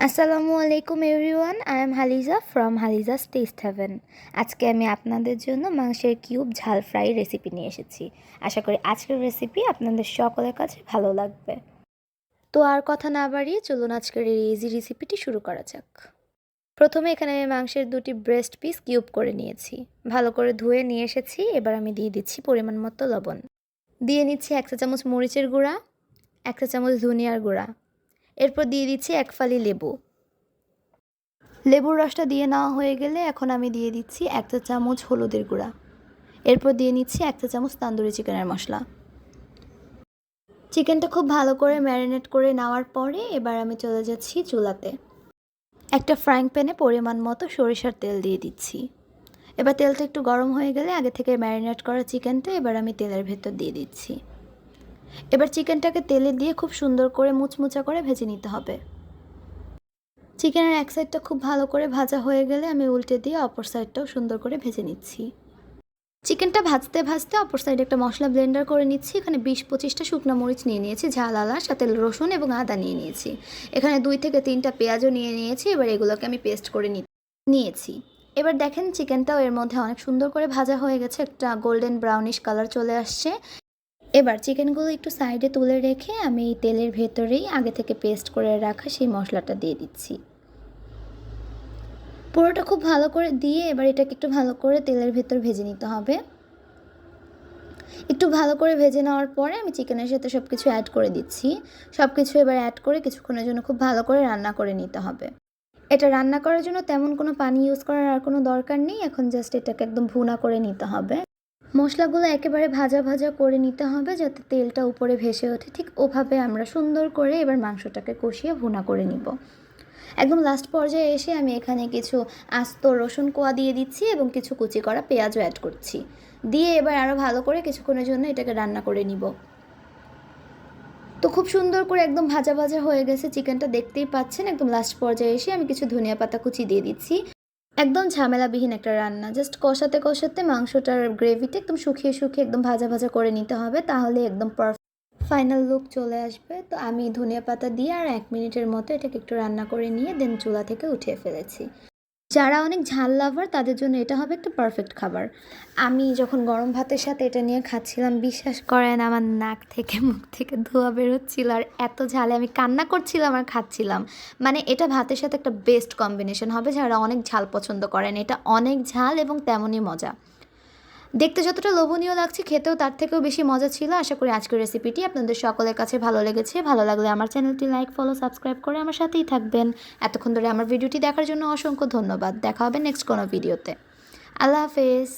আসসালামু আলাইকুম everyone, I am Halija from Halija's taste heaven. আজকে আমি আপনাদের জন্য মাংসের কিউব ঝাল ফ্রাই রেসিপি নিয়ে এসেছি। আশা করি আজকের রেসিপি আপনাদের সকলের কাছে ভালো লাগবে। তো আর কথা না বাড়িয়ে চলুন আজকের এই ইজি রেসিপিটি শুরু করা যাক। প্রথমে এখানে আমি মাংসের 2টি ব্রেস্ট পিস কিউব করে নিয়েছি, ভালো করে ধুয়ে নিয়ে এসেছি। এবার আমি দিয়ে দিচ্ছি পরিমাণ মতো লবণ, দিয়ে নিচ্ছি 1 চা চামচ মরিচের গুঁড়া, 1 চা চামচ ধনিয়ার গুঁড়া, এরপর দিয়ে দিচ্ছি 1 ফালি লেবু। লেবুর রসটা দিয়ে নেওয়া হয়ে গেলে এখন আমি দিয়ে দিচ্ছি 1 চা চামচ হলুদের গুঁড়া, এরপর দিয়ে নিচ্ছি 1 চা চামচ তান্দুরি চিকেনের মশলা। চিকেনটা খুব ভালো করে ম্যারিনেট করে নেওয়ার পরে এবার আমি চলে যাচ্ছি চুলাতে। একটা ফ্রাইং প্যানে পরিমাণ মতো সরিষার তেল দিয়ে দিচ্ছি। এবার তেলটা একটু গরম হয়ে গেলে আগে থেকে ম্যারিনেট করা চিকেনটা এবার আমি তেলের ভেতর দিয়ে দিচ্ছি। এবার চিকেনটাকে তেলে দিয়ে খুব সুন্দর করে মুচমুচা করে ভেজে নিতে হবে। চিকেনের এক সাইডটা খুব ভালো করে ভাজা হয়ে গেলে আমি উল্টে দিয়ে অপর সাইডটাও সুন্দর করে ভেজে নিচ্ছি। চিকেনটা ভাজতে ভাজতে অপর সাইডে একটা মশলা ব্লেন্ডার করে নিচ্ছি। এখানে 20-25টা শুকনো মরিচ নিয়ে নিয়েছি ঝাল আলা, সাথে রসুন এবং আদা নিয়ে নিয়েছি। এখানে 2 থেকে 3টা পেঁয়াজও নিয়ে নিয়েছি। এবার এগুলোকে আমি পেস্ট করে নিয়েছি। এবার দেখেন চিকেনটাও এর মধ্যে অনেক সুন্দর করে ভাজা হয়ে গেছে, একটা গোল্ডেন ব্রাউনিশ কালার চলে আসছে। এবার চিকেনগুলো একটু সাইডে তুলে রেখে আমি এই তেলের ভেতরেই আগে থেকে পেস্ট করে রাখা সেই মশলাটা দিয়ে দিচ্ছি। পুরোটা খুব ভালো করে দিয়ে এবার এটাকে একটু ভালো করে তেলের ভেতর ভেজে নিতে হবে। একটু ভালো করে ভেজে নেওয়ার পরে আমি চিকেনের সাথে সব কিছু অ্যাড করে দিচ্ছি। সব কিছু এবার অ্যাড করে কিছুক্ষণের জন্য খুব ভালো করে রান্না করে নিতে হবে। এটা রান্না করার জন্য তেমন কোনো পানি ইউজ করার আর কোনো দরকার নেই। এখন জাস্ট এটাকে একদম ভুনা করে নিতে হবে। মশলাগুলো একেবারে ভাজা ভাজা করে নিতে হবে যাতে তেলটা উপরে ভেসে ওঠে। ঠিক ওভাবে আমরা সুন্দর করে এবার মাংসটাকে কষিয়ে ভুনা করে নিব। একদম লাস্ট পর্যায়ে এসে আমি এখানে কিছু আস্ত রসুন কোয়া দিয়ে দিচ্ছি এবং কিছু কুচি করা পেঁয়াজও অ্যাড করছি। দিয়ে এবার আরও ভালো করে কিছুক্ষণের জন্য এটাকে রান্না করে নিব। তো খুব সুন্দর করে একদম ভাজা ভাজা হয়ে গেছে চিকেনটা, দেখতেই পাচ্ছেন। একদম লাস্ট পর্যায়ে এসে আমি কিছু ধনিয়া পাতা কুচি দিয়ে দিচ্ছি। একদম ঝামেলাবিহীন একটা রান্না, জাস্ট কষাতে কষাতে মাংসটার গ্রেভিটা একদম শুকিয়ে শুকিয়ে একদম ভাজা ভাজা করে নিতে হবে, তাহলে একদম ফাইনাল লুক চলে আসবে। তো আমি ধনিয়া পাতা দিয়ে আর 1 মিনিটের মতো এটাকে একটু রান্না করে নিয়ে দেন চুলা থেকে উঠিয়ে ফেলেছি। যারা অনেক ঝাল লাভার তাদের জন্য এটা হবে একটা পারফেক্ট খাবার। আমি যখন গরম ভাতের সাথে এটা নিয়ে খাচ্ছিলাম, বিশ্বাস করেন আমার নাক থেকে মুখ থেকে ধোঁয়া বেরোচ্ছিল, আর এত ঝালে আমি কান্না করছিলাম আর খাচ্ছিলাম। মানে এটা ভাতের সাথে একটা বেস্ট কম্বিনেশন হবে যারা অনেক ঝাল পছন্দ করেন। এটা অনেক ঝাল এবং তেমনই মজা। দেখতে যতটা লোভনীয় লাগছে, খেতেও তার থেকেও বেশি মজা ছিল। আশা করি আজকের রেসিপিটি আপনাদের সকলের কাছে ভালো লেগেছে। ভালো লাগলে আমার চ্যানেলটি লাইক, ফলো, সাবস্ক্রাইব করে আমার সাথেই থাকবেন। এতক্ষণ ধরে আমার ভিডিওটি দেখার জন্য অসংখ্য ধন্যবাদ। দেখা হবে নেক্সট কোনো ভিডিওতে। আল্লাহ হাফেজ।